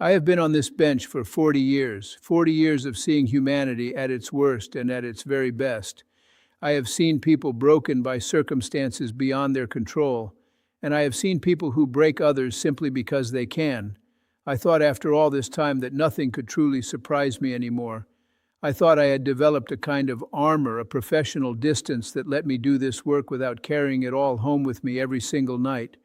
I have been on this bench for 40 years, 40 years of seeing humanity at its worst and at its very best. I have seen people broken by circumstances beyond their control, and I have seen people who break others simply because they can. I thought after all this time that nothing could truly surprise me anymore. I thought I had developed a kind of armor, a professional distance that let me do this work without carrying it all home with me every single night.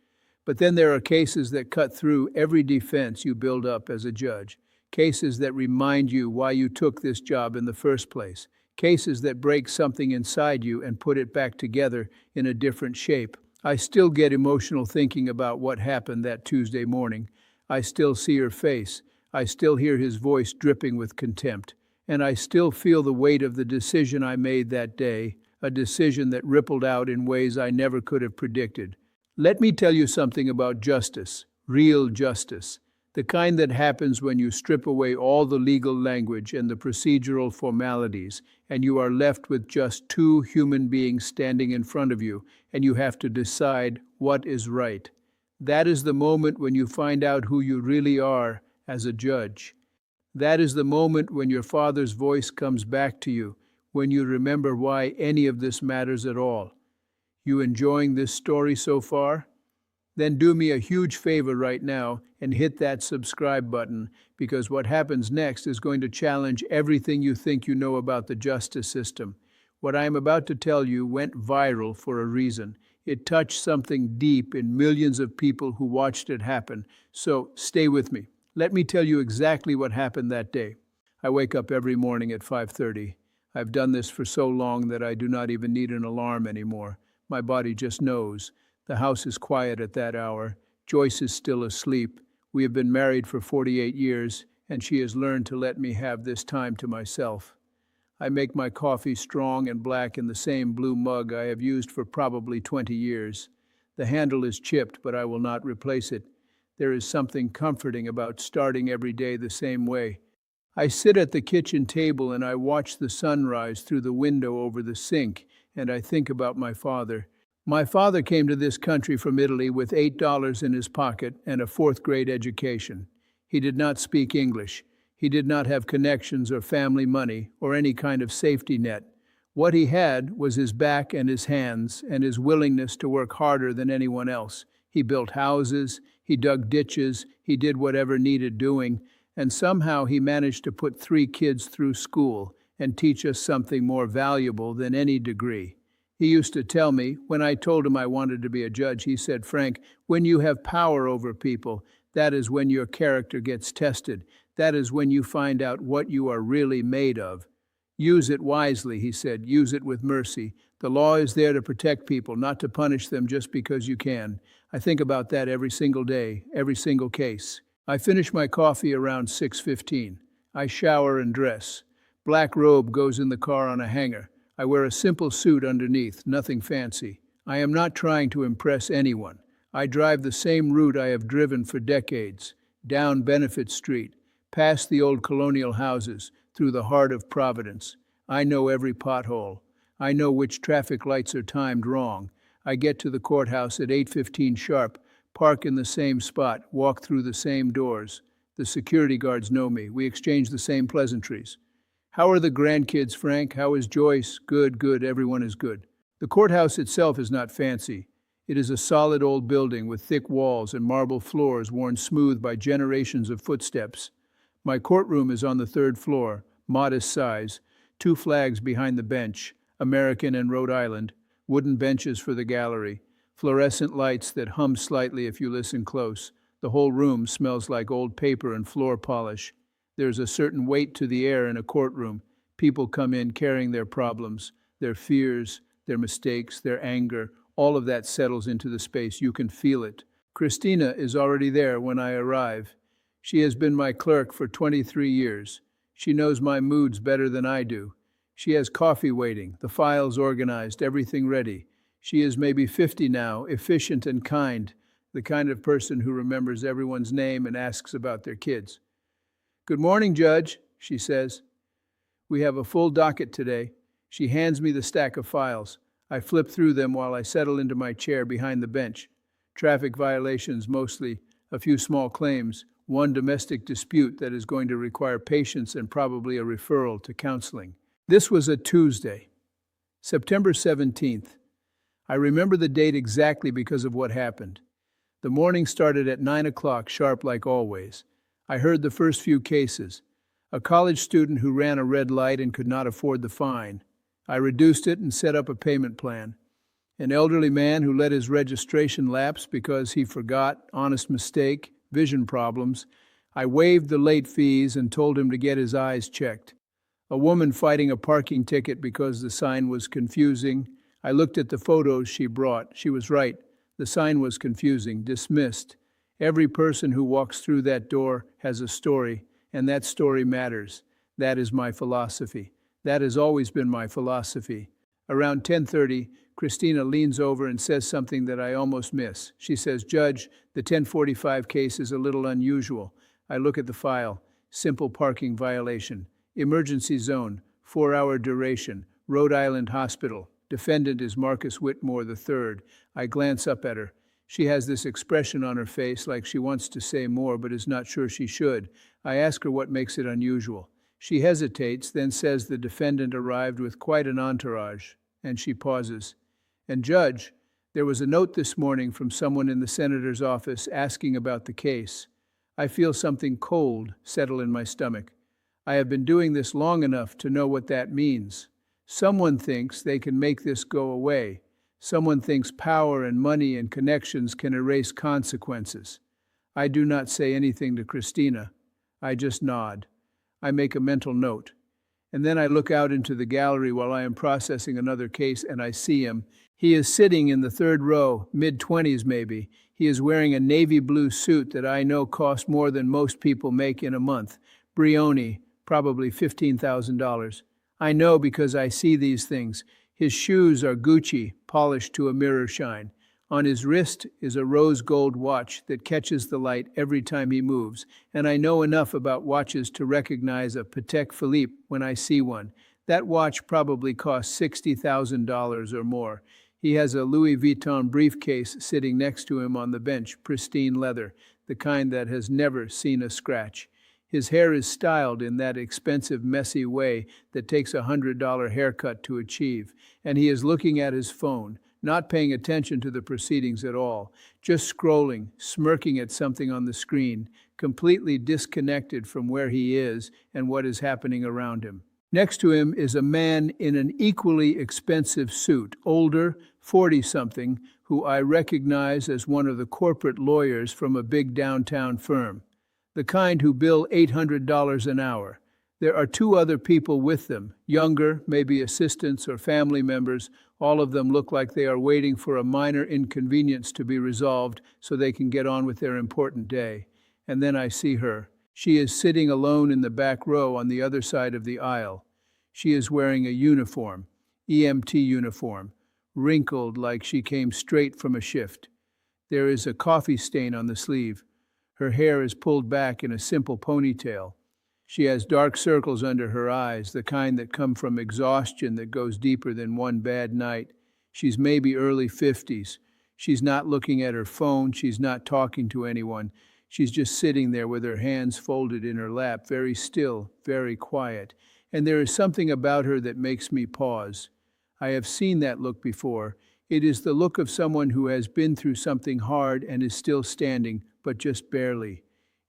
But then there are cases that cut through every defense you build up as a judge, cases that remind you why you took this job in the first place, cases that break something inside you and put it back together in a different shape. I still get emotional thinking about what happened that Tuesday morning. I still see her face. I still hear his voice dripping with contempt. And I still feel the weight of the decision I made that day, a decision that rippled out in ways I never could have predicted. Let me tell you something about justice, real justice, the kind that happens when you strip away all the legal language and the procedural formalities, and you are left with just two human beings standing in front of you, and you have to decide what is right. That is the moment when you find out who you really are as a judge. That is the moment when your Father's voice comes back to you, when you remember why any of this matters at all. You enjoying this story so far? Then do me a huge favor right now and hit that subscribe button, because what happens next is going to challenge everything you think you know about the justice system. What I am about to tell you went viral for a reason. It touched something deep in millions of people who watched it happen. So stay with me. Let me tell you exactly what happened that day. I wake up every morning at 5:30. I've done this for so long that I do not even need an alarm anymore. My body just knows. The house is quiet at that hour. Joyce is still asleep. We have been married for 48 years, and she has learned to let me have this time to myself. I make my coffee strong and black in the same blue mug I have used for probably 20 years. The handle is chipped, but I will not replace it. There is something comforting about starting every day the same way. I sit at the kitchen table and I watch the sun rise through the window over the sink, and I think about my father. My father came to this country from Italy with $8 in his pocket and a fourth-grade education. He did not speak English. He did not have connections or family money or any kind of safety net. What he had was his back and his hands and his willingness to work harder than anyone else. He built houses, he dug ditches, he did whatever needed doing, and somehow he managed to put 3 kids through school and teach us something more valuable than any degree. He used to tell me, when I told him I wanted to be a judge, he said, "Frank, when you have power over people, that is when your character gets tested. That is when you find out what you are really made of. Use it wisely," he said. "Use it with mercy. The law is there to protect people, not to punish them just because you can." I think about that every single day, every single case. I finish my coffee around 6:15. I shower and dress. Black robe goes in the car on a hanger. I wear a simple suit underneath, nothing fancy. I am not trying to impress anyone. I drive the same route I have driven for decades, down Benefit Street, past the old colonial houses, through the heart of Providence. I know every pothole. I know which traffic lights are timed wrong. I get to the courthouse at 8:15 sharp, park in the same spot, walk through the same doors. The security guards know me. We exchange the same pleasantries. "How are the grandkids, Frank? How is Joyce?" "Good, good. Everyone is good." The courthouse itself is not fancy. It is a solid old building with thick walls and marble floors worn smooth by generations of footsteps. My courtroom is on the 3rd floor, modest size, 2 flags behind the bench, American and Rhode Island, wooden benches for the gallery, fluorescent lights that hum slightly if you listen close. The whole room smells like old paper and floor polish. There's a certain weight to the air in a courtroom. People come in carrying their problems, their fears, their mistakes, their anger. All of that settles into the space. You can feel it. Christina is already there when I arrive. She has been my clerk for 23 years. She knows my moods better than I do. She has coffee waiting, the files organized, everything ready. She is maybe 50 now, efficient and kind, the kind of person who remembers everyone's name and asks about their kids. "Good morning, Judge," she says. "We have a full docket today." She hands me the stack of files. I flip through them while I settle into my chair behind the bench. Traffic violations mostly, a few small claims, one domestic dispute that is going to require patience and probably a referral to counseling. This was a Tuesday, September 17th. I remember the date exactly because of what happened. The morning started at 9 o'clock sharp like always. I heard the first few cases. A college student who ran a red light and could not afford the fine. I reduced it and set up a payment plan. An elderly man who let his registration lapse because he forgot, honest mistake, vision problems. I waived the late fees and told him to get his eyes checked. A woman fighting a parking ticket because the sign was confusing. I looked at the photos she brought. She was right. The sign was confusing. Dismissed. Every person who walks through that door has a story, and that story matters. That is my philosophy. That has always been my philosophy. Around 10:30, Christina leans over and says something that I almost miss. She says, "Judge, the 1045 case is a little unusual." I look at the file. Simple parking violation. Emergency zone. 4-hour duration. Rhode Island Hospital. Defendant is Marcus Whitmore III. I glance up at her. She has this expression on her face like she wants to say more but is not sure she should. I ask her what makes it unusual. She hesitates, then says the defendant arrived with quite an entourage, and she pauses. "And Judge, there was a note this morning from someone in the senator's office asking about the case." I feel something cold settle in my stomach. I have been doing this long enough to know what that means. Someone thinks they can make this go away. Someone thinks power and money and connections can erase consequences. I do not say anything to Christina. I just nod. I make a mental note. And then I look out into the gallery while I am processing another case and I see him. He is sitting in the third row, mid-20s maybe. He is wearing a navy blue suit that I know costs more than most people make in a month. Brioni, probably $15,000. I know because I see these things. His shoes are Gucci, polished to a mirror shine. On his wrist is a rose gold watch that catches the light every time he moves, and I know enough about watches to recognize a Patek Philippe when I see one. That watch probably costs $60,000 or more. He has a Louis Vuitton briefcase sitting next to him on the bench, pristine leather, the kind that has never seen a scratch. His hair is styled in that expensive, messy way that takes a $100 haircut to achieve, and he is looking at his phone, not paying attention to the proceedings at all, just scrolling, smirking at something on the screen, completely disconnected from where he is and what is happening around him. Next to him is a man in an equally expensive suit, older, 40-something, who I recognize as one of the corporate lawyers from a big downtown firm. The kind who bill $800 an hour. There are two other people with them, younger, maybe assistants or family members. All of them look like they are waiting for a minor inconvenience to be resolved so they can get on with their important day. And then I see her. She is sitting alone in the back row on the other side of the aisle. She is wearing a uniform, EMT uniform, wrinkled like she came straight from a shift. There is a coffee stain on the sleeve. Her hair is pulled back in a simple ponytail. She has dark circles under her eyes, the kind that come from exhaustion that goes deeper than one bad night. She's maybe early 50s. She's not looking at her phone. She's not talking to anyone. She's just sitting there with her hands folded in her lap, very still, very quiet. And there is something about her that makes me pause. I have seen that look before. It is the look of someone who has been through something hard and is still standing, but just barely.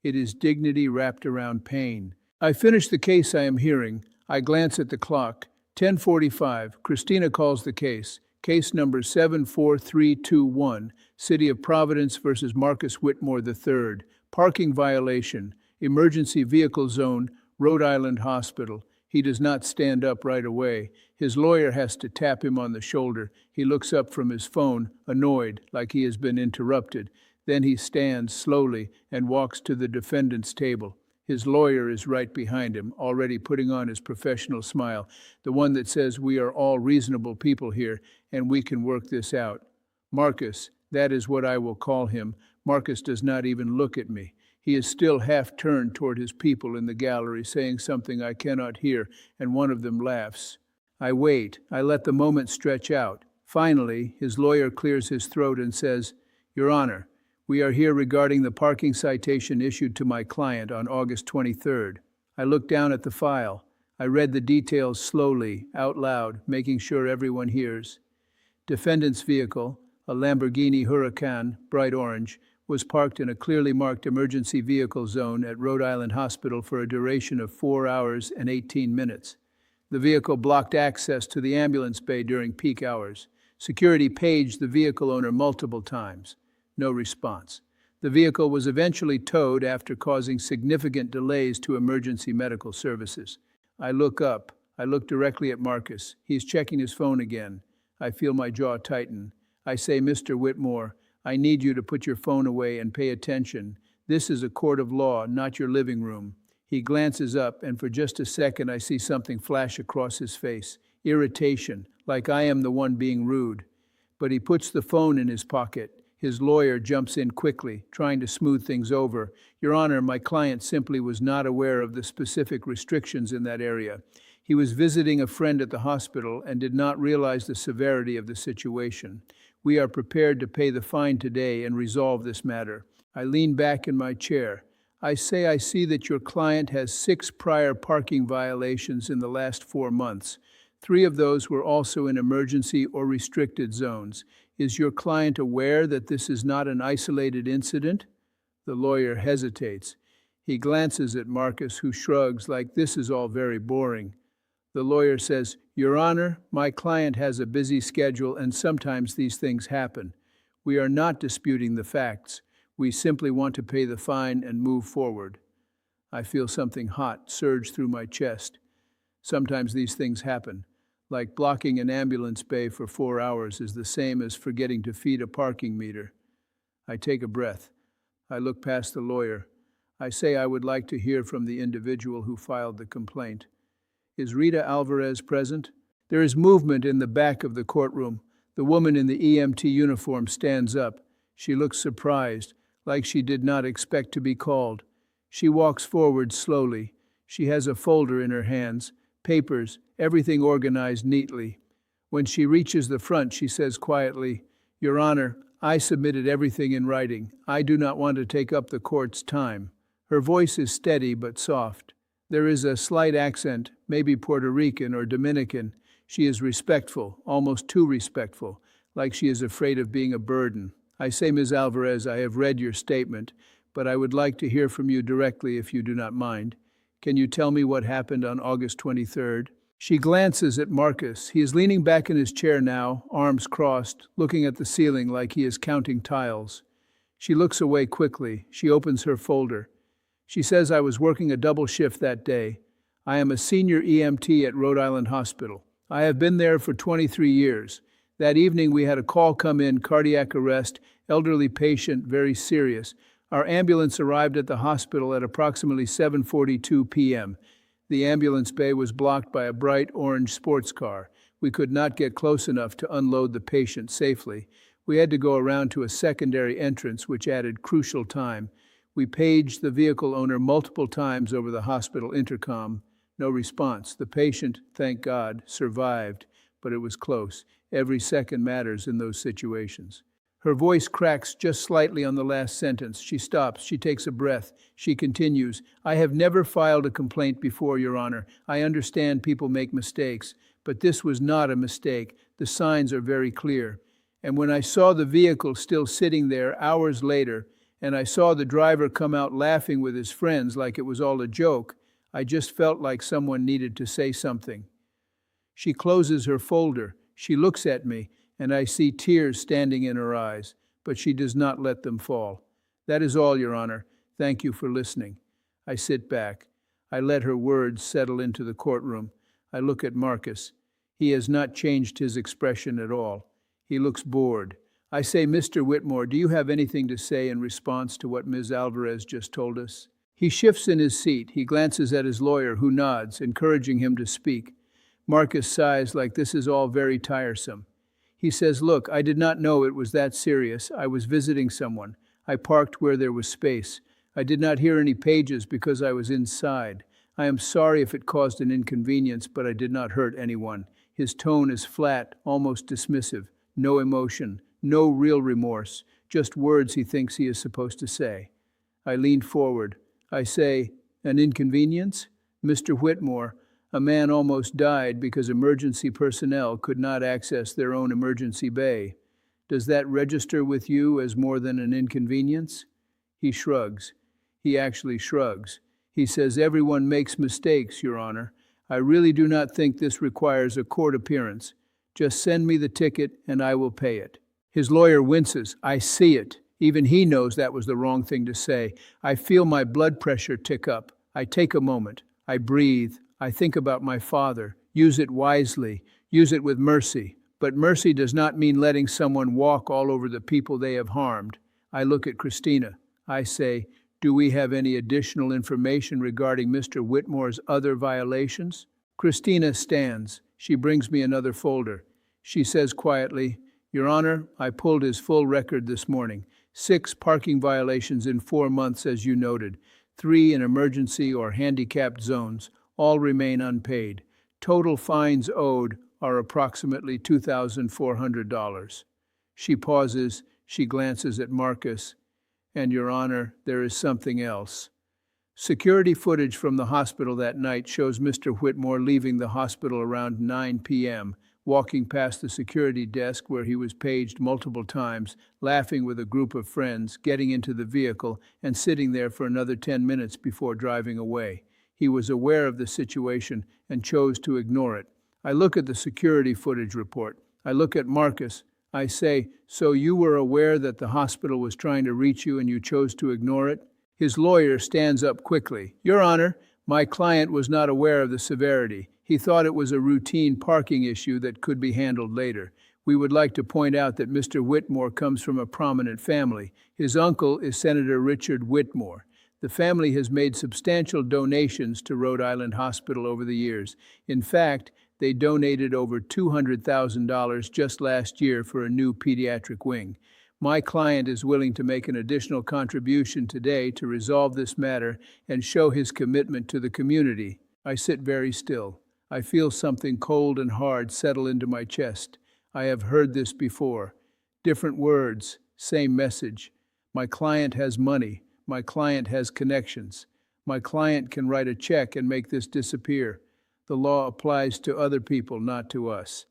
It is dignity wrapped around pain. I finish the case I am hearing. I glance at the clock. 10:45. Christina calls the case. Case number 74321, City of Providence versus Marcus Whitmore III. Parking violation. Emergency vehicle zone. Rhode Island Hospital. He does not stand up right away. His lawyer has to tap him on the shoulder. He looks up from his phone, annoyed, like he has been interrupted. Then he stands slowly and walks to the defendant's table. His lawyer is right behind him, already putting on his professional smile, the one that says we are all reasonable people here and we can work this out. Marcus, that is what I will call him. Marcus does not even look at me. He is still half turned toward his people in the gallery, saying something I cannot hear, and one of them laughs. I wait. I let the moment stretch out. Finally, his lawyer clears his throat and says, "Your Honor, We are here regarding the parking citation issued to my client on August 23rd. I looked down at the file. I read the details slowly, out loud, making sure everyone hears. Defendant's vehicle, a Lamborghini Huracan, bright orange, was parked in a clearly marked emergency vehicle zone at Rhode Island Hospital for a duration of 4 hours and 18 minutes. The vehicle blocked access to the ambulance bay during peak hours. Security paged the vehicle owner multiple times. No response. The vehicle was eventually towed after causing significant delays to emergency medical services. I look up. I look directly at Marcus. He's checking his phone again. I feel my jaw tighten. I say, Mr. Whitmore, I need you to put your phone away and pay attention. This is a court of law, not your living room. He glances up, and for just a second I see something flash across his face. Irritation, like I am the one being rude. But he puts the phone in his pocket. His lawyer jumps in quickly, trying to smooth things over. Your Honor, my client simply was not aware of the specific restrictions in that area. He was visiting a friend at the hospital and did not realize the severity of the situation. We are prepared to pay the fine today and resolve this matter. I lean back in my chair. I say I see that your client has 6 prior parking violations in the last 4 months. 3 of those were also in emergency or restricted zones. Is your client aware that this is not an isolated incident? The lawyer hesitates. He glances at Marcus, who shrugs like this is all very boring. The lawyer says, Your Honor, my client has a busy schedule and sometimes these things happen. We are not disputing the facts. We simply want to pay the fine and move forward. I feel something hot surge through my chest. Sometimes these things happen. Like blocking an ambulance bay for 4 hours is the same as forgetting to feed a parking meter. I take a breath. I look past the lawyer. I say I would like to hear from the individual who filed the complaint. Is Rita Alvarez present? There is movement in the back of the courtroom. The woman in the EMT uniform stands up. She looks surprised, like she did not expect to be called. She walks forward slowly. She has a folder in her hands, papers, everything organized neatly. When she reaches the front, she says quietly, Your Honor, I submitted everything in writing. I do not want to take up the court's time. Her voice is steady but soft. There is a slight accent, maybe Puerto Rican or Dominican. She is respectful, almost too respectful, like she is afraid of being a burden. I say, Ms. Alvarez, I have read your statement, but I would like to hear from you directly if you do not mind. Can you tell me what happened on August 23rd? She glances at Marcus. He is leaning back in his chair now, arms crossed, looking at the ceiling like he is counting tiles. She looks away quickly. She opens her folder. She says, I was working a double shift that day. I am a senior EMT at Rhode Island Hospital. I have been there for 23 years. That evening we had a call come in, cardiac arrest, elderly patient, very serious. Our ambulance arrived at the hospital at approximately 7:42 p.m. The ambulance bay was blocked by a bright orange sports car. We could not get close enough to unload the patient safely. We had to go around to a secondary entrance, which added crucial time. We paged the vehicle owner multiple times over the hospital intercom. No response. The patient, thank God, survived, but it was close. Every second matters in those situations. Her voice cracks just slightly on the last sentence. She stops. She takes a breath. She continues, I have never filed a complaint before, Your Honor. I understand people make mistakes, but this was not a mistake. The signs are very clear. And when I saw the vehicle still sitting there hours later, and I saw the driver come out laughing with his friends like it was all a joke, I just felt like someone needed to say something. She closes her folder. She looks at me, and I see tears standing in her eyes, but she does not let them fall. That is all, Your Honor. Thank you for listening. I sit back. I let her words settle into the courtroom. I look at Marcus. He has not changed his expression at all. He looks bored. I say, Mr. Whitmore, do you have anything to say in response to what Ms. Alvarez just told us? He shifts in his seat. He glances at his lawyer, who nods, encouraging him to speak. Marcus sighs like this is all very tiresome. He says, Look, I did not know it was that serious. I was visiting someone. I parked where there was space. I did not hear any pages because I was inside. I am sorry if it caused an inconvenience, but I did not hurt anyone. His tone is flat, almost dismissive. No emotion. No real remorse, just words he thinks he is supposed to say. I lean forward. I say, "An inconvenience? Mr. Whitmore, a man almost died because emergency personnel could not access their own emergency bay. Does that register with you as more than an inconvenience?" He shrugs. He actually shrugs. He says, "Everyone makes mistakes, Your Honor. I really do not think this requires a court appearance. Just send me the ticket and I will pay it." His lawyer winces. I see it. Even he knows that was the wrong thing to say. I feel my blood pressure tick up. I take a moment. I breathe. I think about my father. Use it wisely. Use it with mercy. But mercy does not mean letting someone walk all over the people they have harmed. I look at Christina. I say, "Do we have any additional information regarding Mr. Whitmore's other violations?" Christina stands. She brings me another folder. She says quietly, "Your Honor, I pulled his full record this morning. 6 parking violations in 4 months, as you noted. 3 in emergency or handicapped zones. All remain unpaid. Total fines owed are approximately $2,400. She pauses. She glances at Marcus. "And, Your Honor, there is something else." Security footage from the hospital that night shows Mr. Whitmore leaving the hospital around 9 p.m., walking past the security desk where he was paged multiple times, laughing with a group of friends, getting into the vehicle, and sitting there for another 10 minutes before driving away. He was aware of the situation and chose to ignore it. I look at the security footage report. I look at Marcus. I say, "So you were aware that the hospital was trying to reach you and you chose to ignore it?" His lawyer stands up quickly. "Your Honor, my client was not aware of the severity. He thought it was a routine parking issue that could be handled later. We would like to point out that Mr. Whitmore comes from a prominent family. His uncle is Senator Richard Whitmore. The family has made substantial donations to Rhode Island Hospital over the years. In fact, they donated over $200,000 just last year for a new pediatric wing. My client is willing to make an additional contribution today to resolve this matter and show his commitment to the community." I sit very still. I feel something cold and hard settle into my chest. I have heard this before. Different words, same message. My client has money. My client has connections. My client can write a check and make this disappear. The law applies to other people, not to us.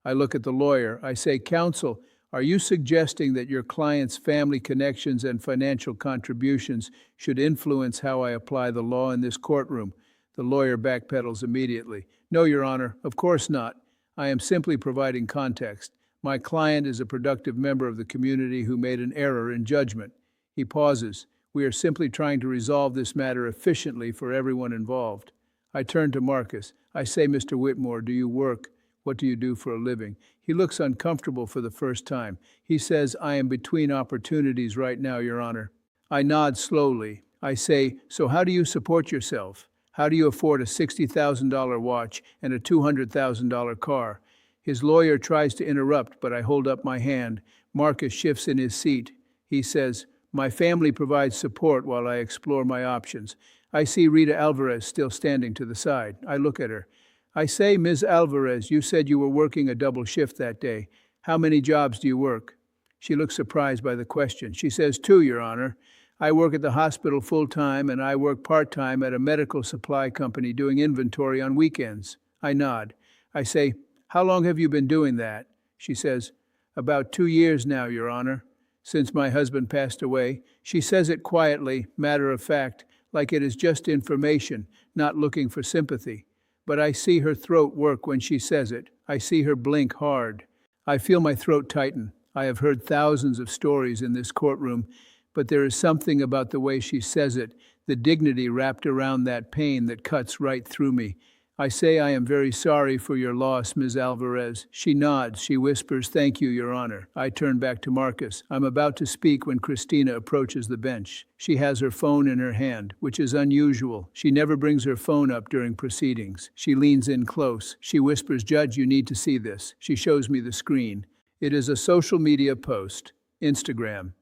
I look at the lawyer. I say, "Counsel, are you suggesting that your client's family connections and financial contributions should influence how I apply the law in this courtroom?" The lawyer backpedals immediately. "No, Your Honor, of course not. I am simply providing context. My client is a productive member of the community who made an error in judgment." He pauses. "We are simply trying to resolve this matter efficiently for everyone involved." I turn to Marcus. I say, "Mr. Whitmore, do you work? What do you do for a living?" He looks uncomfortable for the first time. He says, "I am between opportunities right now, Your Honor." I nod slowly. I say, "So how do you support yourself? How do you afford a $60,000 watch and a $200,000 car?" His lawyer tries to interrupt, but I hold up my hand. Marcus shifts in his seat. He says, "My family provides support while I explore my options." I see Rita Alvarez still standing to the side. I look at her. I say, "Ms. Alvarez, you said you were working a double shift that day. How many jobs do you work?" She looks surprised by the question. She says, "2, Your Honor. I work at the hospital full-time and I work part-time at a medical supply company doing inventory on weekends." I nod. I say, "How long have you been doing that?" She says, "About 2 years now, Your Honor, since my husband passed away." She says it quietly, matter of fact, like it is just information, not looking for sympathy. But I see her throat work when she says it. I see her blink hard. I feel my throat tighten. I have heard thousands of stories in this courtroom, but there is something about the way she says it, the dignity wrapped around that pain that cuts right through me. I say, "I am very sorry for your loss, Ms. Alvarez." She nods. She whispers, "Thank you, Your Honor." I turn back to Marcus. I'm about to speak when Christina approaches the bench. She has her phone in her hand, which is unusual. She never brings her phone up during proceedings. She leans in close. She whispers, "Judge, you need to see this." She shows me the screen. It is a social media post, Instagram.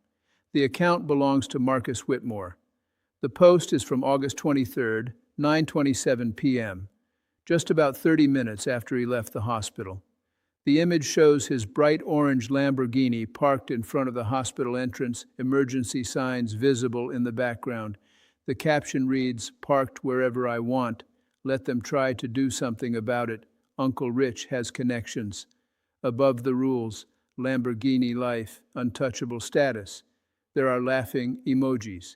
The account belongs to Marcus Whitmore. The post is from August 23rd, 9:27 p.m., just about 30 minutes after he left the hospital. The image shows his bright orange Lamborghini parked in front of the hospital entrance, emergency signs visible in the background. The caption reads, "Parked wherever I want. Let them try to do something about it. Uncle Rich has connections." Above the rules, Lamborghini life, untouchable status. There are laughing emojis.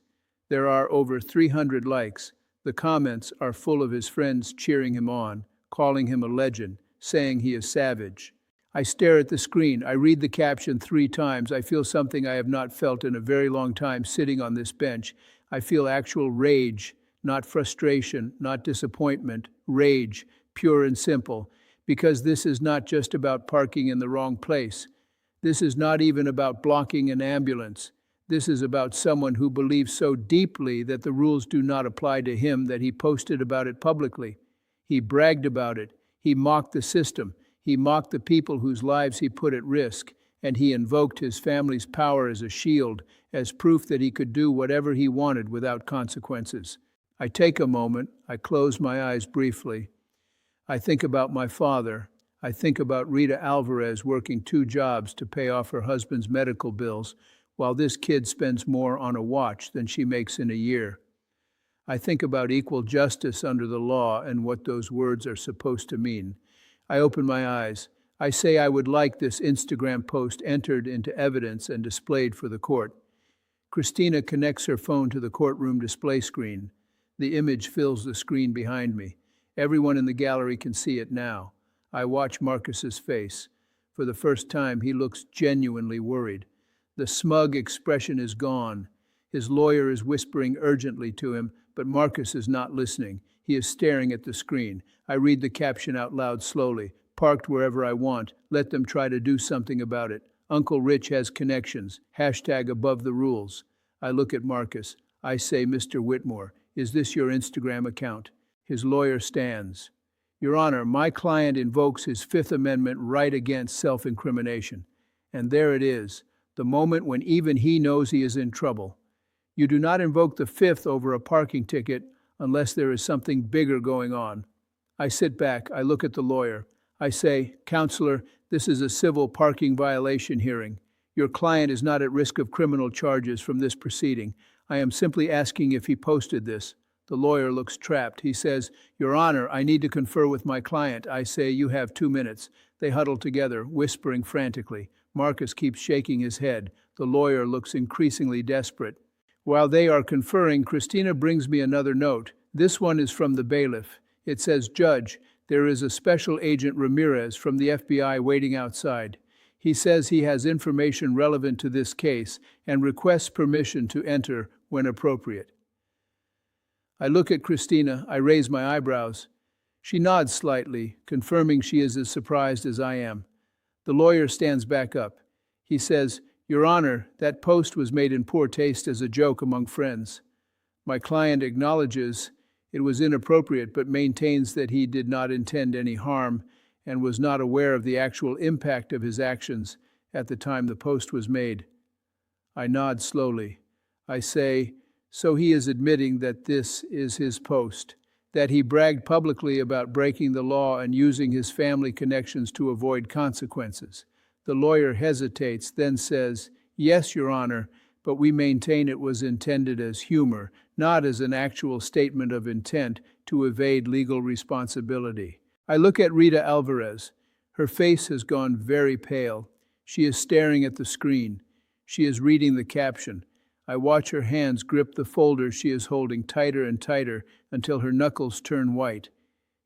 There are over 300 likes. The comments are full of his friends cheering him on, calling him a legend, saying he is savage. I stare at the screen. I read the caption 3 times. I feel something I have not felt in a very long time sitting on this bench. I feel actual rage, not frustration, not disappointment, rage, pure and simple, because this is not just about parking in the wrong place. This is not even about blocking an ambulance. This is about someone who believes so deeply that the rules do not apply to him that he posted about it publicly. He bragged about it. He mocked the system. He mocked the people whose lives he put at risk, and he invoked his family's power as a shield, as proof that he could do whatever he wanted without consequences. I take a moment. I close my eyes briefly. I think about my father. I think about Rita Alvarez working 2 jobs to pay off her husband's medical bills, while this kid spends more on a watch than she makes in a year. I think about equal justice under the law and what those words are supposed to mean. I open my eyes. I say I would like this Instagram post entered into evidence and displayed for the court. Christina connects her phone to the courtroom display screen. The image fills the screen behind me. Everyone in the gallery can see it now. I watch Marcus's face. For the first time, he looks genuinely worried. The smug expression is gone. His lawyer is whispering urgently to him, but Marcus is not listening. He is staring at the screen. I read the caption out loud slowly. "Parked wherever I want. Let them try to do something about it. Uncle Rich has connections. Hashtag above the rules." I look at Marcus. I say, "Mr. Whitmore, is this your Instagram account?" His lawyer stands. "Your Honor, my client invokes his Fifth Amendment right against self-incrimination." And there it is, the moment when even he knows he is in trouble. You do not invoke the Fifth over a parking ticket unless there is something bigger going on. I sit back. I look at the lawyer. I say, "Counselor, this is a civil parking violation hearing. Your client is not at risk of criminal charges from this proceeding. I am simply asking if he posted this." The lawyer looks trapped. He says, "Your Honor, I need to confer with my client." I say, "You have 2 minutes." They huddle together, whispering frantically. Marcus keeps shaking his head. The lawyer looks increasingly desperate. While they are conferring, Christina brings me another note. This one is from the bailiff. It says, "Judge, there is a Special Agent Ramirez from the FBI waiting outside. He says he has information relevant to this case and requests permission to enter when appropriate." I look at Christina. I raise my eyebrows. She nods slightly, confirming she is as surprised as I am. The lawyer stands back up. He says, "Your Honor, that post was made in poor taste as a joke among friends." My client acknowledges it was inappropriate but maintains that he did not intend any harm and was not aware of the actual impact of his actions at the time the post was made. I nod slowly. I say, "So he is admitting that this is his post, that he bragged publicly about breaking the law and using his family connections to avoid consequences." The lawyer hesitates, then says, "Yes, Your Honor, but we maintain it was intended as humor, not as an actual statement of intent to evade legal responsibility." I look at Rita Alvarez. Her face has gone very pale. She is staring at the screen. She is reading the caption. I watch her hands grip the folder she is holding tighter and tighter until her knuckles turn white.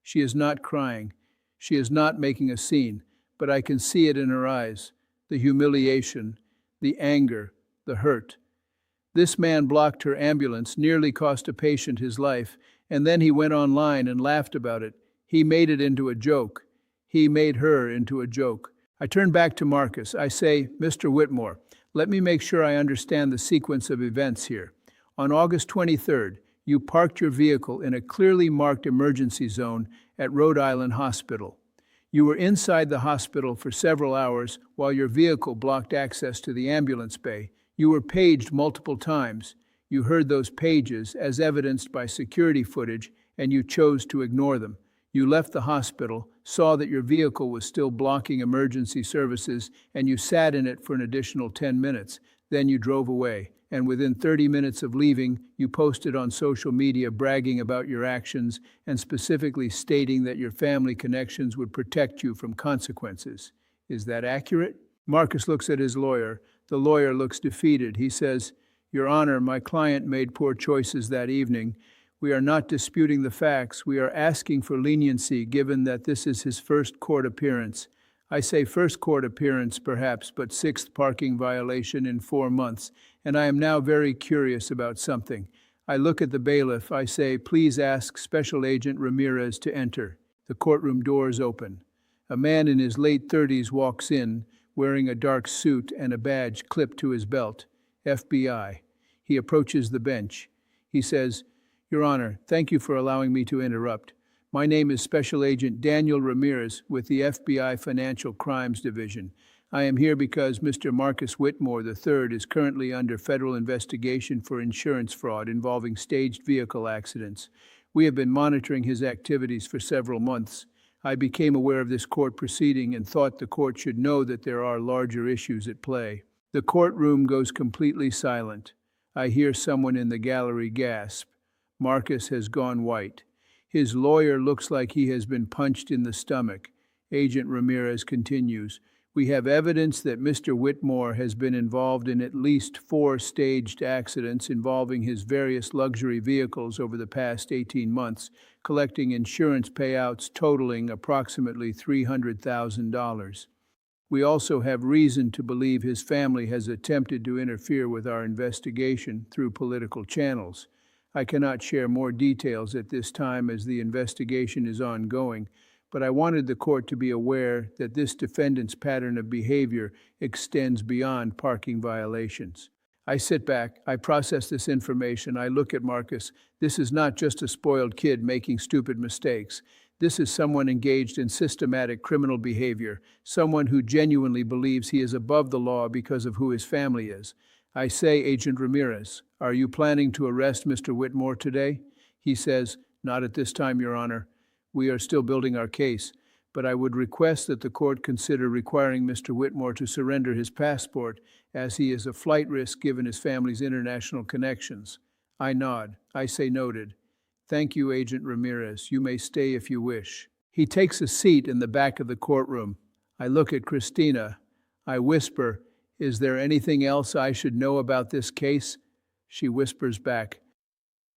She is not crying. She is not making a scene, but I can see it in her eyes. The humiliation, the anger, the hurt. This man blocked her ambulance, nearly cost a patient his life, and then he went online and laughed about it. He made it into a joke. He made her into a joke. I turn back to Marcus. I say, "Mr. Whitmore, let me make sure I understand the sequence of events here. On August 23rd, you parked your vehicle in a clearly marked emergency zone at Rhode Island Hospital. You were inside the hospital for several hours while your vehicle blocked access to the ambulance bay. You were paged multiple times. You heard those pages as evidenced by security footage, and you chose to ignore them. You left the hospital, saw that your vehicle was still blocking emergency services, and you sat in it for an additional 10 minutes. Then you drove away, and within 30 minutes of leaving, you posted on social media bragging about your actions and specifically stating that your family connections would protect you from consequences. Is that accurate? Marcus looks at his lawyer. The lawyer looks defeated. He says, "Your Honor, my client made poor choices that evening. We are not disputing the facts. We are asking for leniency given that this is his first court appearance. I say first court appearance perhaps, but sixth parking violation in 4 months, and I am now very curious about something. I look at the bailiff. I say, please ask Special Agent Ramirez to enter." The courtroom doors open. A man in his late 30s walks in, wearing a dark suit and a badge clipped to his belt. FBI. He approaches the bench. He says, "Your Honor, thank you for allowing me to interrupt. My name is Special Agent Daniel Ramirez with the FBI Financial Crimes Division. I am here because Mr. Marcus Whitmore III is currently under federal investigation for insurance fraud involving staged vehicle accidents. We have been monitoring his activities for several months. I became aware of this court proceeding and thought the court should know that there are larger issues at play." The courtroom goes completely silent. I hear someone in the gallery gasp. Marcus has gone white. His lawyer looks like he has been punched in the stomach. Agent Ramirez continues, "We have evidence that Mr. Whitmore has been involved in at least 4 staged accidents involving his various luxury vehicles over the past 18 months, collecting insurance payouts totaling approximately $300,000. We also have reason to believe his family has attempted to interfere with our investigation through political channels. I cannot share more details at this time as the investigation is ongoing, but I wanted the court to be aware that this defendant's pattern of behavior extends beyond parking violations." I sit back, I process this information, I look at Marcus. This is not just a spoiled kid making stupid mistakes. This is someone engaged in systematic criminal behavior, someone who genuinely believes he is above the law because of who his family is. I say, "Agent Ramirez, are you planning to arrest Mr. Whitmore today?" He says, "Not at this time, Your Honor. We are still building our case, but I would request that the court consider requiring Mr. Whitmore to surrender his passport, as he is a flight risk given his family's international connections." I nod. I say, "Noted. Thank you, Agent Ramirez. You may stay if you wish." He takes a seat in the back of the courtroom. I look at Christina. I whisper, "Is there anything else I should know about this case?" She whispers back,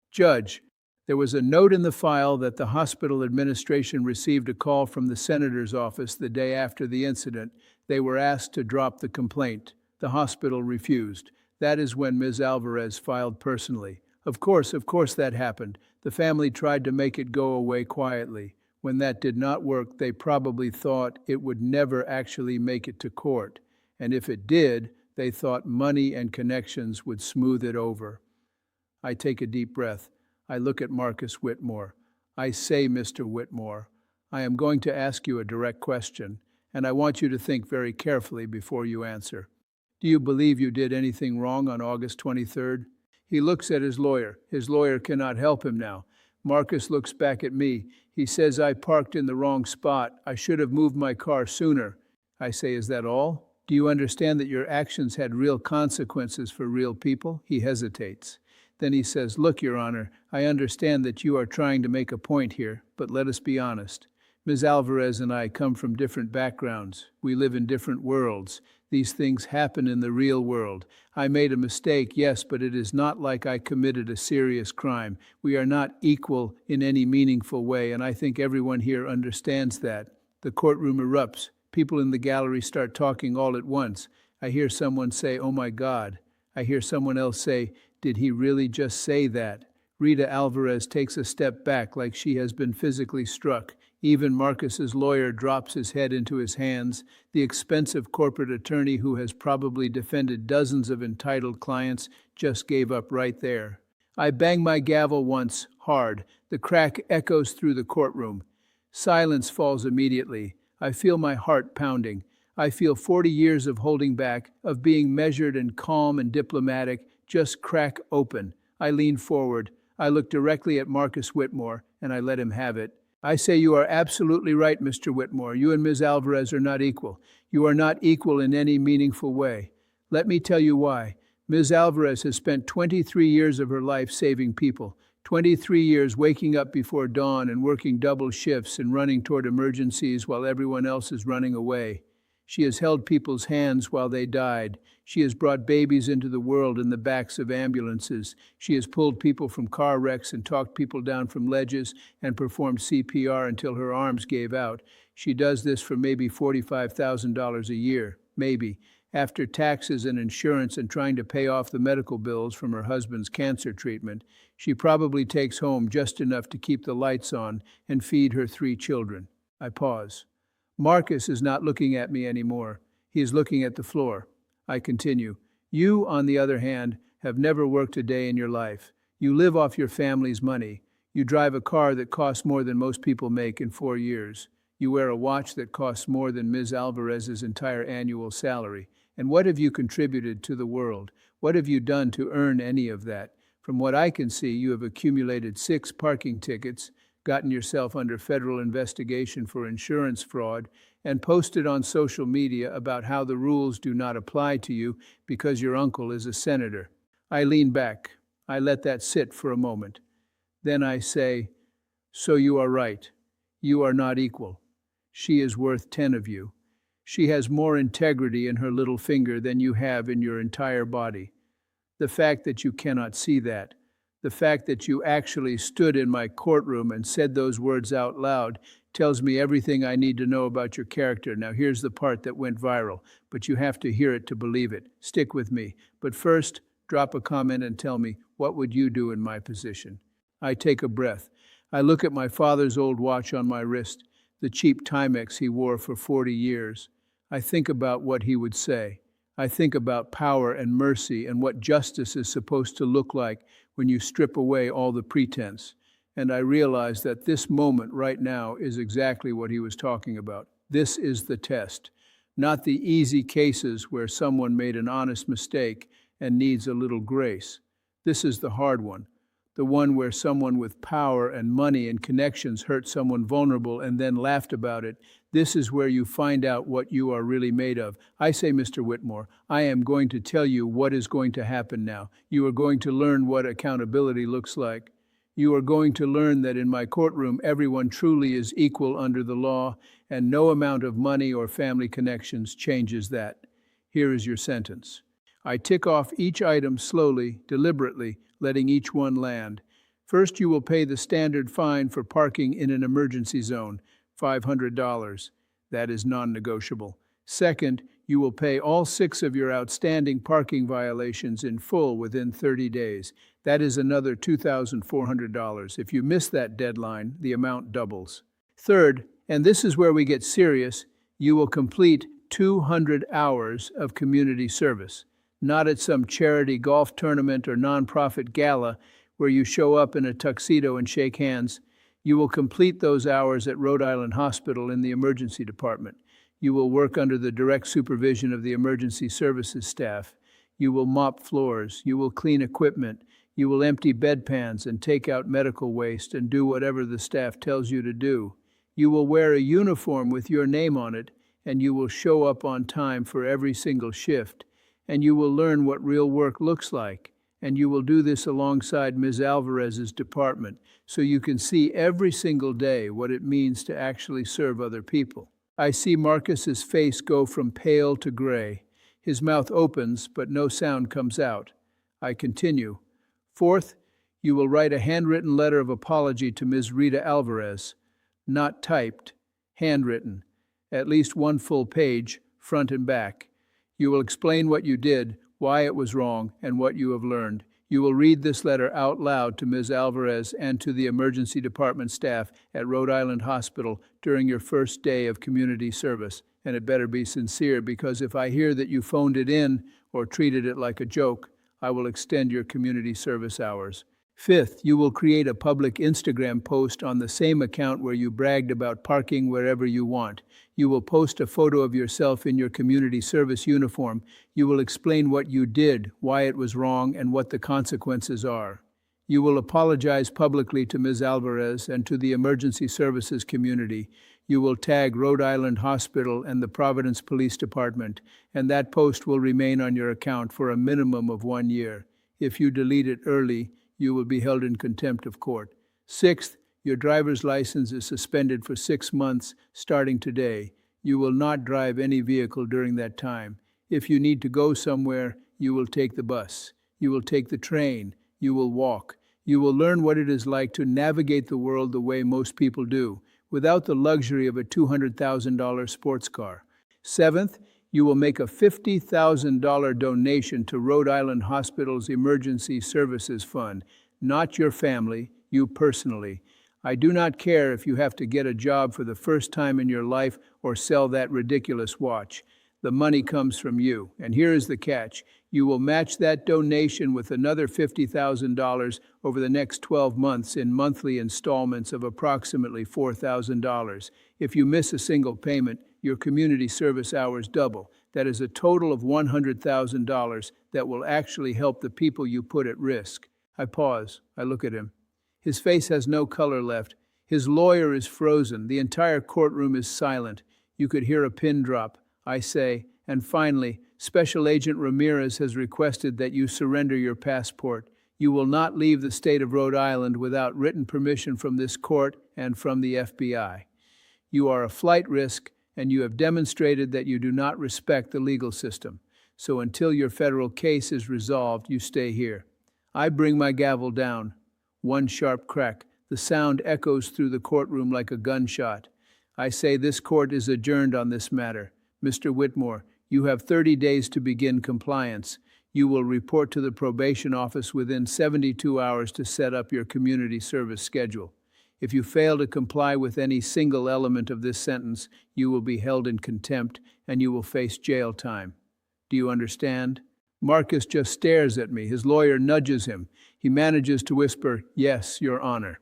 "Judge, there was a note in the file that the hospital administration received a call from the senator's office the day after the incident. They were asked to drop the complaint. The hospital refused. That is when Ms. Alvarez filed personally. Of course that happened. The family tried to make it go away quietly. When that did not work, they probably thought it would never actually make it to court. And if it did, they thought money and connections would smooth it over." I take a deep breath. I look at Marcus Whitmore. I say, "Mr. Whitmore, I am going to ask you a direct question, and I want you to think very carefully before you answer. Do you believe you did anything wrong on August 23rd? He looks at his lawyer. His lawyer cannot help him now. Marcus looks back at me. He says I parked in the wrong spot. I should have moved my car sooner. I say, "Is that all? Do you understand that your actions had real consequences for real people?" He hesitates. Then he says, "Look, Your Honor, I understand that you are trying to make a point here, but let us be honest. Ms. Alvarez and I come from different backgrounds. We live in different worlds. These things happen in the real world. I made a mistake, yes, but it is not like I committed a serious crime. We are not equal in any meaningful way, and I think everyone here understands that." The courtroom erupts. People in the gallery start talking all at once. I hear someone say, "Oh my God." I hear someone else say, "Did he really just say that?" Rita Alvarez takes a step back like she has been physically struck. Even Marcus's lawyer drops his head into his hands. The expensive corporate attorney who has probably defended dozens of entitled clients just gave up right there. I bang my gavel once, hard. The crack echoes through the courtroom. Silence falls immediately. I feel my heart pounding. I feel 40 years of holding back, of being measured and calm and diplomatic, just crack open. I lean forward. I look directly at Marcus Whitmore, and I let him have it. I say you are absolutely right, Mr. Whitmore. You and Ms. Alvarez are not equal. You are not equal in any meaningful way. Let me tell you why. Ms. Alvarez has spent 23 years of her life saving people, 23 years waking up before dawn and working double shifts and running toward emergencies while everyone else is running away. She has held people's hands while they died. She has brought babies into the world in the backs of ambulances. She has pulled people from car wrecks and talked people down from ledges and performed CPR until her arms gave out. She does this for maybe $45,000 a year, maybe, after taxes and insurance and trying to pay off the medical bills from her husband's cancer treatment. She probably takes home just enough to keep the lights on and feed her 3 children. I pause. Marcus is not looking at me anymore. He is looking at the floor. I continue. You, on the other hand, have never worked a day in your life. You live off your family's money. You drive a car that costs more than most people make in 4 years. You wear a watch that costs more than Ms. Alvarez's entire annual salary. And what have you contributed to the world? What have you done to earn any of that? From what I can see, you have accumulated 6 parking tickets, gotten yourself under federal investigation for insurance fraud, and posted on social media about how the rules do not apply to you because your uncle is a senator. I lean back. I let that sit for a moment. Then I say, so you are right. You are not equal. She is worth 10 of you. She has more integrity in her little finger than you have in your entire body. The fact that you cannot see that, the fact that you actually stood in my courtroom and said those words out loud tells me everything I need to know about your character. Now here's the part that went viral, but you have to hear it to believe it. Stick with me. But first, drop a comment and tell me, what would you do in my position? I take a breath. I look at my father's old watch on my wrist, the cheap Timex he wore for 40 years. I think about what he would say. I think about power and mercy and what justice is supposed to look like when you strip away all the pretense. And I realize that this moment right now is exactly what he was talking about. This is the test, not the easy cases where someone made an honest mistake and needs a little grace. This is the hard one, the one where someone with power and money and connections hurt someone vulnerable and then laughed about it. This is where you find out what you are really made of. I say, Mr. Whitmore, I am going to tell you what is going to happen now. You are going to learn what accountability looks like. You are going to learn that in my courtroom, everyone truly is equal under the law, and no amount of money or family connections changes that. Here is your sentence. I tick off each item slowly, deliberately, letting each one land. First, you will pay the standard fine for parking in an emergency zone, $500. That is non-negotiable. Second, you will pay all 6 of your outstanding parking violations in full within 30 days. That is another $2,400. If you miss that deadline, the amount doubles. Third, and this is where we get serious, you will complete 200 hours of community service, not at some charity golf tournament or nonprofit gala where you show up in a tuxedo and shake hands. You will complete those hours at Rhode Island Hospital in the emergency department. You will work under the direct supervision of the emergency services staff. You will mop floors. You will clean equipment. You will empty bedpans and take out medical waste and do whatever the staff tells you to do. You will wear a uniform with your name on it, and you will show up on time for every single shift. And you will learn what real work looks like. And you will do this alongside Ms. Alvarez's department, so you can see every single day what it means to actually serve other people. I see Marcus's face go from pale to gray. His mouth opens, but no sound comes out. I continue. Fourth, you will write a handwritten letter of apology to Ms. Rita Alvarez, not typed, handwritten, at least 1 full page, front and back. You will explain what you did, why it was wrong, and what you have learned. You will read this letter out loud to Ms. Alvarez and to the emergency department staff at Rhode Island Hospital during your first day of community service. And it better be sincere, because if I hear that you phoned it in or treated it like a joke, I will extend your community service hours. Fifth, you will create a public Instagram post on the same account where you bragged about parking wherever you want. You will post a photo of yourself in your community service uniform. You will explain what you did, why it was wrong, and what the consequences are. You will apologize publicly to Ms. Alvarez and to the emergency services community. You will tag Rhode Island Hospital and the Providence Police Department, and that post will remain on your account for a minimum of 1 year. If you delete it early, you will be held in contempt of court. Sixth, your driver's license is suspended for 6 months starting today. You will not drive any vehicle during that time. If you need to go somewhere, you will take the bus. You will take the train. You will walk. You will learn what it is like to navigate the world the way most people do, without the luxury of a $200,000 sports car. Seventh, you will make a $50,000 donation to Rhode Island Hospital's Emergency Services Fund, not your family, you personally. I do not care if you have to get a job for the first time in your life or sell that ridiculous watch. The money comes from you, and here is the catch. You will match that donation with another $50,000 over the next 12 months in monthly installments of approximately $4,000. If you miss a single payment, your community service hours double. That is a total of $100,000 that will actually help the people you put at risk. I pause. I look at him. His face has no color left. His lawyer is frozen. The entire courtroom is silent. You could hear a pin drop. I say, and finally, Special Agent Ramirez has requested that you surrender your passport. You will not leave the state of Rhode Island without written permission from this court and from the FBI. You are a flight risk, and you have demonstrated that you do not respect the legal system. So until your federal case is resolved, you stay here. I bring my gavel down. One sharp crack. The sound echoes through the courtroom like a gunshot. I say this court is adjourned on this matter. Mr. Whitmore, you have 30 days to begin compliance. You will report to the probation office within 72 hours to set up your community service schedule. If you fail to comply with any single element of this sentence, you will be held in contempt and you will face jail time. Do you understand? Marcus just stares at me. His lawyer nudges him. He manages to whisper, "Yes, Your Honor."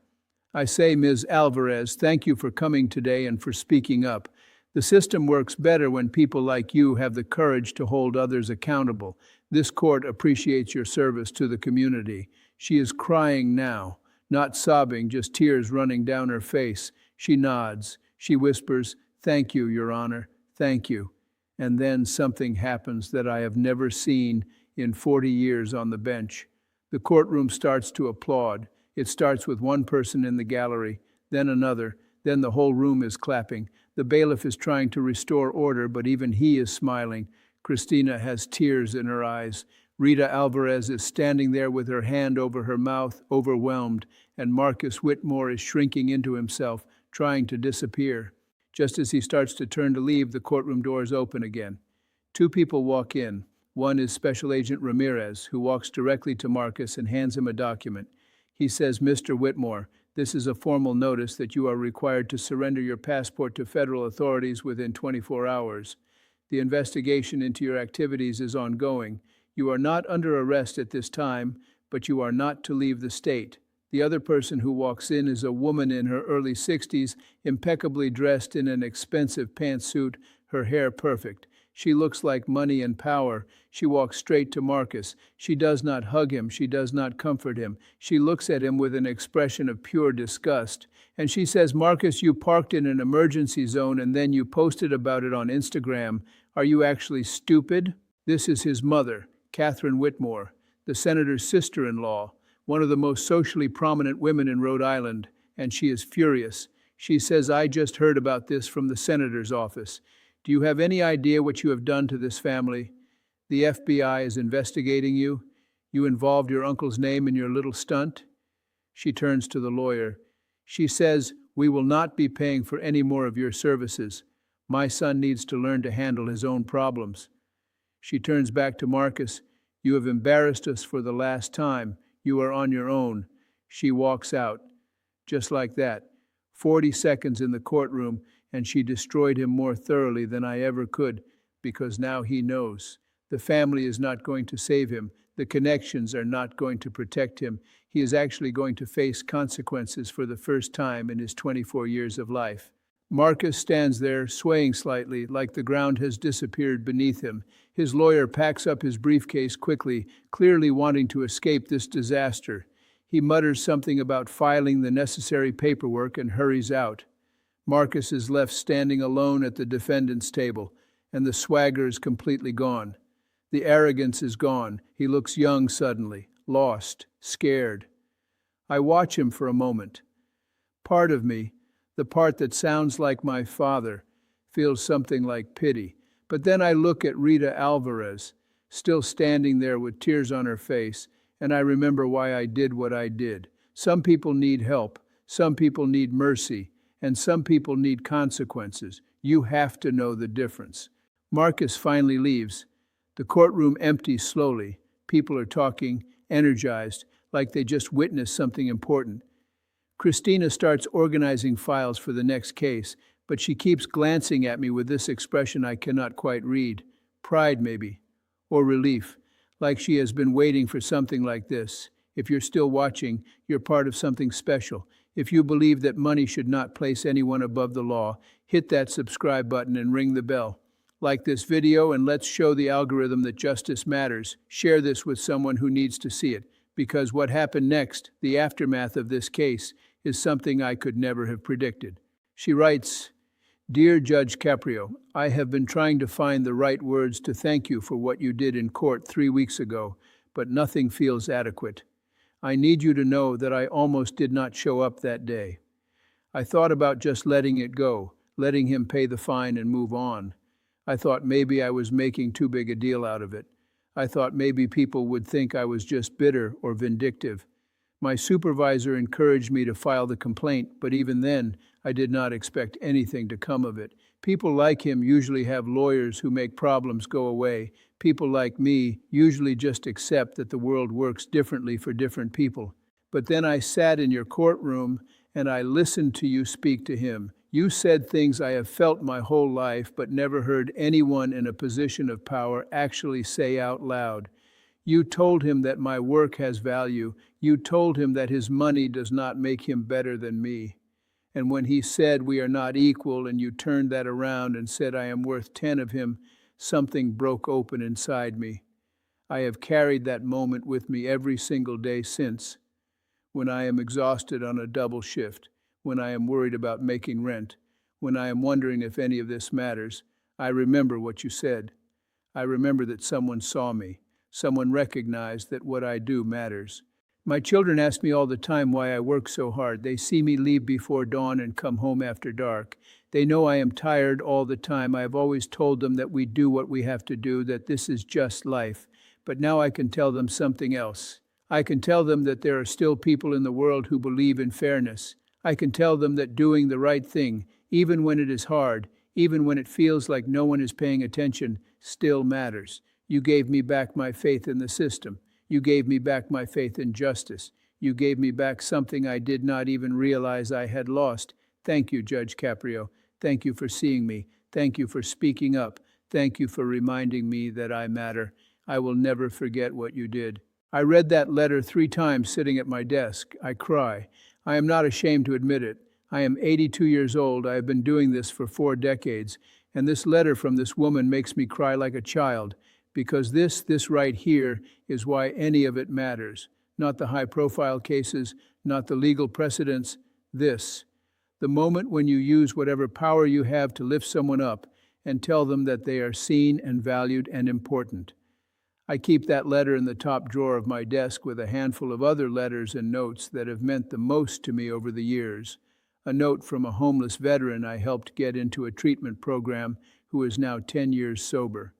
I say, Ms. Alvarez, thank you for coming today and for speaking up. The system works better when people like you have the courage to hold others accountable. This court appreciates your service to the community. She is crying now, not sobbing, just tears running down her face. She nods. She whispers, "Thank you, Your Honor. Thank you." And then something happens that I have never seen in 40 years on the bench. The courtroom starts to applaud. It starts with one person in the gallery, then another, then the whole room is clapping. The bailiff is trying to restore order, but even he is smiling. Christina has tears in her eyes. Rita Alvarez is standing there with her hand over her mouth, overwhelmed, and Marcus Whitmore is shrinking into himself, trying to disappear. Just as he starts to turn to leave, the courtroom doors open again. Two people walk in. One is Special Agent Ramirez, who walks directly to Marcus and hands him a document. He says, "Mr. Whitmore, this is a formal notice that you are required to surrender your passport to federal authorities within 24 hours. The investigation into your activities is ongoing. You are not under arrest at this time, but you are not to leave the state." The other person who walks in is a woman in her early 60s, impeccably dressed in an expensive pantsuit, her hair perfect. She looks like money and power. She walks straight to Marcus. She does not hug him. She does not comfort him. She looks at him with an expression of pure disgust. And she says, "Marcus, you parked in an emergency zone and then you posted about it on Instagram. Are you actually stupid?" This is his mother, Catherine Whitmore, the senator's sister-in-law, one of the most socially prominent women in Rhode Island, and she is furious. She says, "I just heard about this from the senator's office. Do you have any idea what you have done to this family? The FBI is investigating you. You involved your uncle's name in your little stunt." She turns to the lawyer. She says, "We will not be paying for any more of your services. My son needs to learn to handle his own problems." She turns back to Marcus. "You have embarrassed us for the last time. You are on your own." She walks out. Just like that. 40 seconds in the courtroom, and she destroyed him more thoroughly than I ever could, because now he knows. The family is not going to save him. The connections are not going to protect him. He is actually going to face consequences for the first time in his 24 years of life. Marcus stands there, swaying slightly, like the ground has disappeared beneath him. His lawyer packs up his briefcase quickly, clearly wanting to escape this disaster. He mutters something about filing the necessary paperwork and hurries out. Marcus is left standing alone at the defendant's table, and the swagger is completely gone. The arrogance is gone. He looks young suddenly, lost, scared. I watch him for a moment. Part of me, the part that sounds like my father, feels something like pity. But then I look at Rita Alvarez, still standing there with tears on her face, and I remember why I did what I did. Some people need help, some people need mercy, and some people need consequences. You have to know the difference. Marcus finally leaves. The courtroom empties slowly. People are talking, energized, like they just witnessed something important. Christina starts organizing files for the next case, but she keeps glancing at me with this expression I cannot quite read. Pride, maybe, or relief, like she has been waiting for something like this. If you're still watching, you're part of something special. If you believe that money should not place anyone above the law, hit that subscribe button and ring the bell. Like this video and let's show the algorithm that justice matters. Share this with someone who needs to see it, because what happened next, the aftermath of this case, is something I could never have predicted. She writes, "Dear Judge Caprio, I have been trying to find the right words to thank you for what you did in court 3 weeks ago, but nothing feels adequate. I need you to know that I almost did not show up that day. I thought about just letting it go, letting him pay the fine and move on. I thought maybe I was making too big a deal out of it. I thought maybe people would think I was just bitter or vindictive. My supervisor encouraged me to file the complaint, but even then, I did not expect anything to come of it. People like him usually have lawyers who make problems go away. People like me usually just accept that the world works differently for different people. But then I sat in your courtroom and I listened to you speak to him. You said things I have felt my whole life but never heard anyone in a position of power actually say out loud. You told him that my work has value. You told him that his money does not make him better than me. And when he said we are not equal and you turned that around and said I am worth 10 of him, something broke open inside me. I have carried that moment with me every single day since. When I am exhausted on a double shift, when I am worried about making rent, when I am wondering if any of this matters, I remember what you said. I remember that someone saw me. Someone recognized that what I do matters. My children ask me all the time why I work so hard. They see me leave before dawn and come home after dark. They know I am tired all the time. I have always told them that we do what we have to do, that this is just life. But now I can tell them something else. I can tell them that there are still people in the world who believe in fairness. I can tell them that doing the right thing, even when it is hard, even when it feels like no one is paying attention, still matters. You gave me back my faith in the system. You gave me back my faith in justice. You gave me back something I did not even realize I had lost. Thank you, Judge Caprio. Thank you for seeing me. Thank you for speaking up. Thank you for reminding me that I matter. I will never forget what you did. I read that letter 3 times sitting at my desk. I cry. I am not ashamed to admit it. I am 82 years old. I have been doing this for 4 decades. And this letter from this woman makes me cry like a child. Because this right here is why any of it matters. Not the high-profile cases, not the legal precedents. This. The moment when you use whatever power you have to lift someone up and tell them that they are seen and valued and important. I keep that letter in the top drawer of my desk with a handful of other letters and notes that have meant the most to me over the years. A note from a homeless veteran I helped get into a treatment program who is now 10 years sober.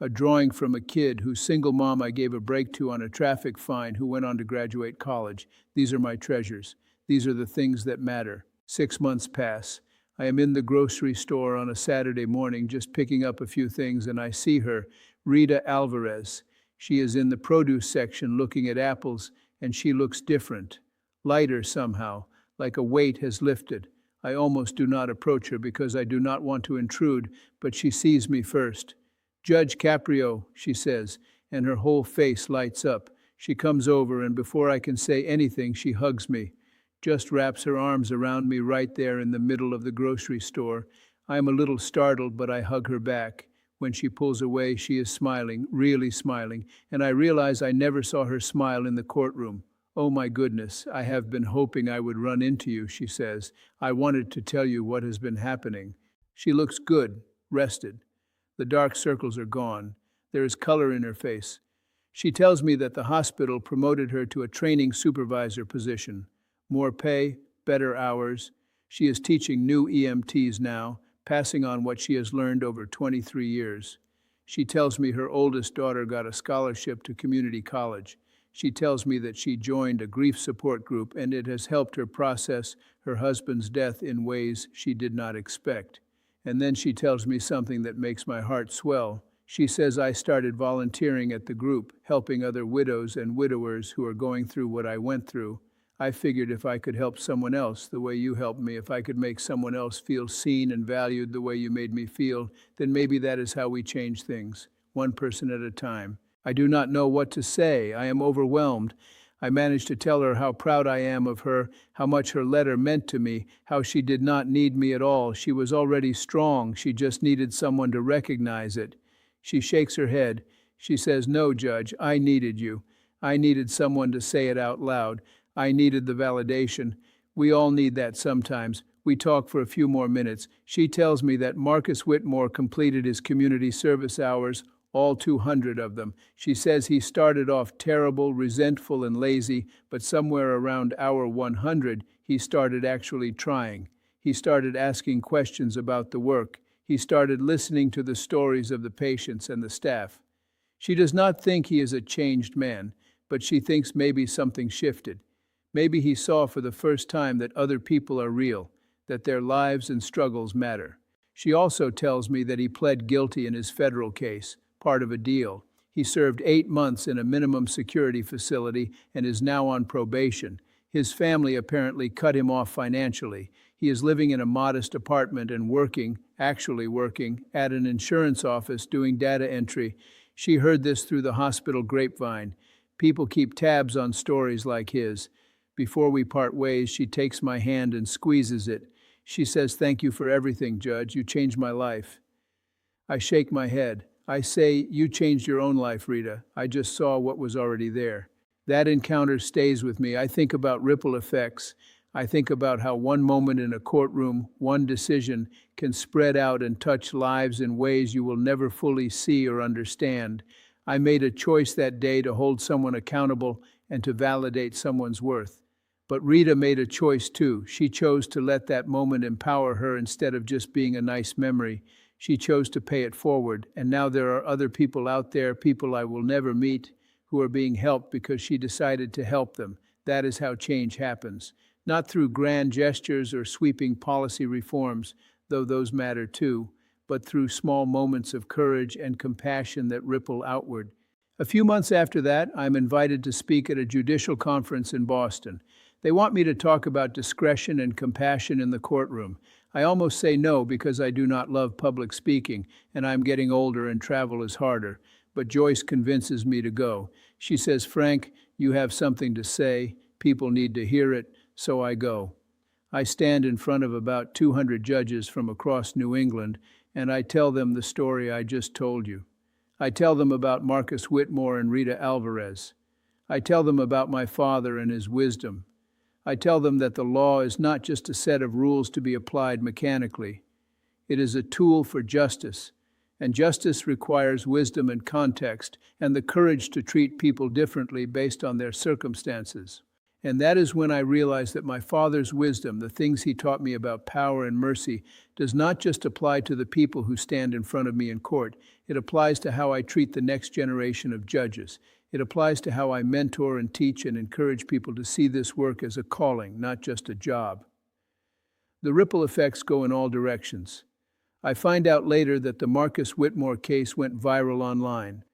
A drawing from a kid whose single mom I gave a break to on a traffic fine who went on to graduate college. These are my treasures. These are the things that matter. 6 months pass. I am in the grocery store on a Saturday morning just picking up a few things and I see her, Rita Alvarez. She is in the produce section looking at apples and she looks different, lighter somehow, like a weight has lifted. I almost do not approach her because I do not want to intrude, but she sees me first. "Judge Caprio," she says, and her whole face lights up. She comes over, and before I can say anything, she hugs me, just wraps her arms around me right there in the middle of the grocery store. I am a little startled, but I hug her back. When she pulls away, she is smiling, really smiling, and I realize I never saw her smile in the courtroom. Oh my goodness, I have been hoping I would run into you, she says. I wanted to tell you what has been happening. She looks good, rested. The dark circles are gone. There is color in her face. She tells me that the hospital promoted her to a training supervisor position. More pay, better hours. She is teaching new EMTs now, passing on what she has learned over 23 years. She tells me her oldest daughter got a scholarship to community college. She tells me that she joined a grief support group and it has helped her process her husband's death in ways she did not expect. And then she tells me something that makes my heart swell. She says I started volunteering at the group, helping other widows and widowers who are going through what I went through. I figured if I could help someone else the way you helped me, if I could make someone else feel seen and valued the way you made me feel, then maybe that is how we change things, one person at a time. I do not know what to say. I am overwhelmed. I managed to tell her how proud I am of her, how much her letter meant to me, how she did not need me at all. She was already strong. She just needed someone to recognize it. She shakes her head. She says, "No, Judge, I needed you. I needed someone to say it out loud. I needed the validation. We all need that sometimes." We talk for a few more minutes. She tells me that Marcus Whitmore completed his community service hours, all 200 of them. She says he started off terrible, resentful, and lazy, but somewhere around hour 100, he started actually trying. He started asking questions about the work. He started listening to the stories of the patients and the staff. She does not think he is a changed man, but she thinks maybe something shifted. Maybe he saw for the first time that other people are real, that their lives and struggles matter. She also tells me that he pled guilty in his federal case, part of a deal. He served 8 months in a minimum security facility and is now on probation. His family apparently cut him off financially. He is living in a modest apartment and actually working, at an insurance office doing data entry. She heard this through the hospital grapevine. People keep tabs on stories like his. Before we part ways, she takes my hand and squeezes it. She says, "Thank you for everything, Judge. You changed my life." I shake my head. I say, "You changed your own life, Rita. I just saw what was already there." That encounter stays with me. I think about ripple effects. I think about how one moment in a courtroom, one decision, can spread out and touch lives in ways you will never fully see or understand. I made a choice that day to hold someone accountable and to validate someone's worth. But Rita made a choice too. She chose to let that moment empower her instead of just being a nice memory. She chose to pay it forward, and now there are other people out there, people I will never meet, who are being helped because she decided to help them. That is how change happens. Not through grand gestures or sweeping policy reforms, though those matter too, but through small moments of courage and compassion that ripple outward. A few months after that, I'm invited to speak at a judicial conference in Boston. They want me to talk about discretion and compassion in the courtroom. I almost say no because I do not love public speaking, and I'm getting older and travel is harder. But Joyce convinces me to go. She says, "Frank, you have something to say. People need to hear it," so I go. I stand in front of about 200 judges from across New England, and I tell them the story I just told you. I tell them about Marcus Whitmore and Rita Alvarez. I tell them about my father and his wisdom. I tell them that the law is not just a set of rules to be applied mechanically. It is a tool for justice, and justice requires wisdom and context and the courage to treat people differently based on their circumstances. And that is when I realized that my father's wisdom, the things he taught me about power and mercy, does not just apply to the people who stand in front of me in court. It applies to how I treat the next generation of judges. It applies to how I mentor and teach and encourage people to see this work as a calling, not just a job. The ripple effects go in all directions. I find out later that the Marcus Whitmore case went viral online.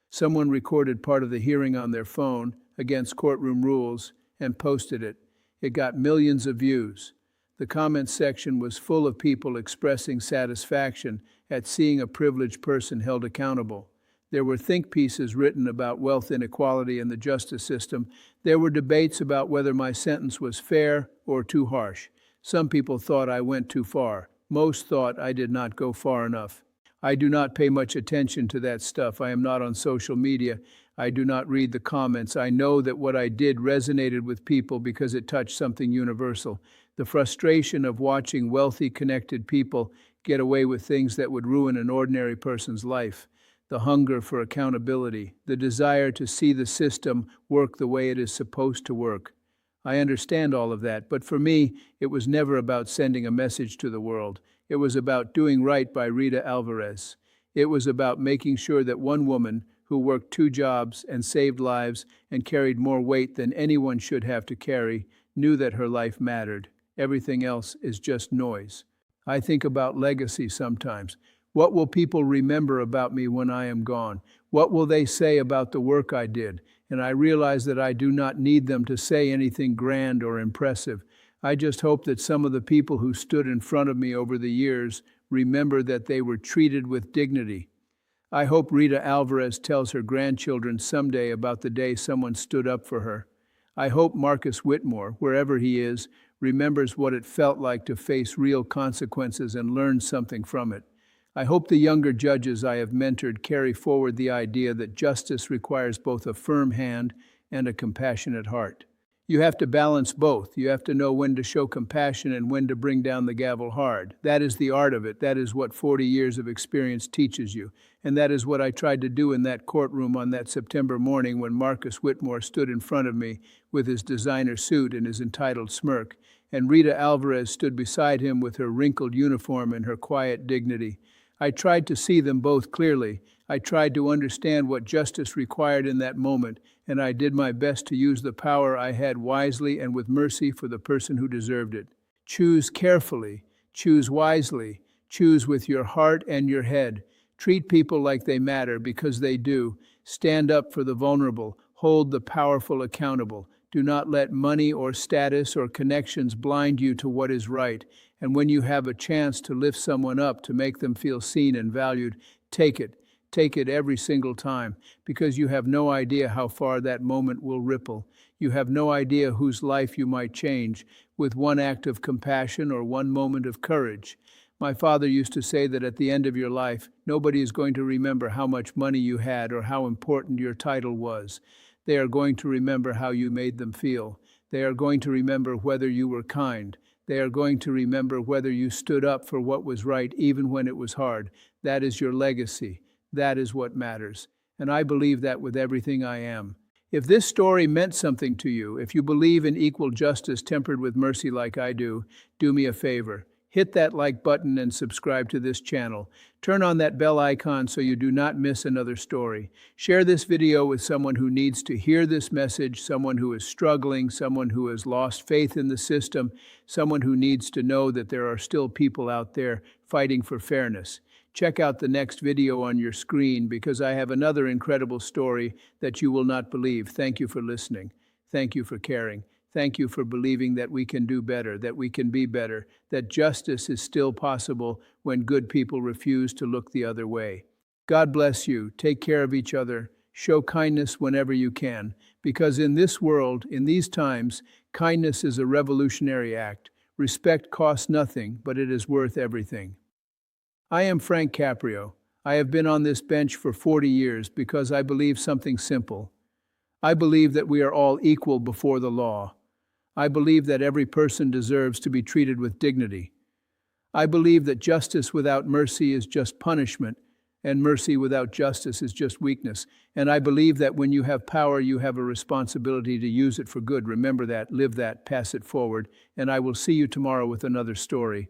Someone recorded part of the hearing on their phone against courtroom rules and posted it. It got millions of views. The comments section was full of people expressing satisfaction at seeing a privileged person held accountable. There were think pieces written about wealth inequality in the justice system. There were debates about whether my sentence was fair or too harsh. Some people thought I went too far. Most thought I did not go far enough. I do not pay much attention to that stuff. I am not on social media. I do not read the comments. I know that what I did resonated with people because it touched something universal. The frustration of watching wealthy, connected people get away with things that would ruin an ordinary person's life. The hunger for accountability, the desire to see the system work the way it is supposed to work. I understand all of that, but for me, it was never about sending a message to the world. It was about doing right by Rita Alvarez. It was about making sure that one woman who worked 2 jobs and saved lives and carried more weight than anyone should have to carry knew that her life mattered. Everything else is just noise. I think about legacy sometimes. What will people remember about me when I am gone? What will they say about the work I did? And I realize that I do not need them to say anything grand or impressive. I just hope that some of the people who stood in front of me over the years remember that they were treated with dignity. I hope Rita Alvarez tells her grandchildren someday about the day someone stood up for her. I hope Marcus Whitmore, wherever he is, remembers what it felt like to face real consequences and learn something from it. I hope the younger judges I have mentored carry forward the idea that justice requires both a firm hand and a compassionate heart. You have to balance both. You have to know when to show compassion and when to bring down the gavel hard. That is the art of it. That is what 40 years of experience teaches you. And that is what I tried to do in that courtroom on that September morning when Marcus Whitmore stood in front of me with his designer suit and his entitled smirk, and Rita Alvarez stood beside him with her wrinkled uniform and her quiet dignity. I tried to see them both clearly. I tried to understand what justice required in that moment, and I did my best to use the power I had wisely and with mercy for the person who deserved it. Choose carefully, choose wisely, choose with your heart and your head. Treat people like they matter because they do. Stand up for the vulnerable, hold the powerful accountable. Do not let money or status or connections blind you to what is right. And when you have a chance to lift someone up, to make them feel seen and valued, take it. Take it every single time, because you have no idea how far that moment will ripple. You have no idea whose life you might change with one act of compassion or one moment of courage. My father used to say that at the end of your life, nobody is going to remember how much money you had or how important your title was. They are going to remember how you made them feel. They are going to remember whether you were kind. They are going to remember whether you stood up for what was right even when it was hard. That is your legacy. That is what matters. And I believe that with everything I am. If this story meant something to you, if you believe in equal justice tempered with mercy like I do me a favor. Hit that like button and subscribe to this channel. Turn on that bell icon so you do not miss another story. Share this video with someone who needs to hear this message, someone who is struggling, someone who has lost faith in the system, someone who needs to know that there are still people out there fighting for fairness. Check out the next video on your screen because I have another incredible story that you will not believe. Thank you for listening. Thank you for caring. Thank you for believing that we can do better, that we can be better, that justice is still possible when good people refuse to look the other way. God bless you. Take care of each other. Show kindness whenever you can, because in this world, in these times, kindness is a revolutionary act. Respect costs nothing, but it is worth everything. I am Frank Caprio. I have been on this bench for 40 years because I believe something simple. I believe that we are all equal before the law. I believe that every person deserves to be treated with dignity. I believe that justice without mercy is just punishment, and mercy without justice is just weakness. And I believe that when you have power, you have a responsibility to use it for good. Remember that, live that, pass it forward, and I will see you tomorrow with another story.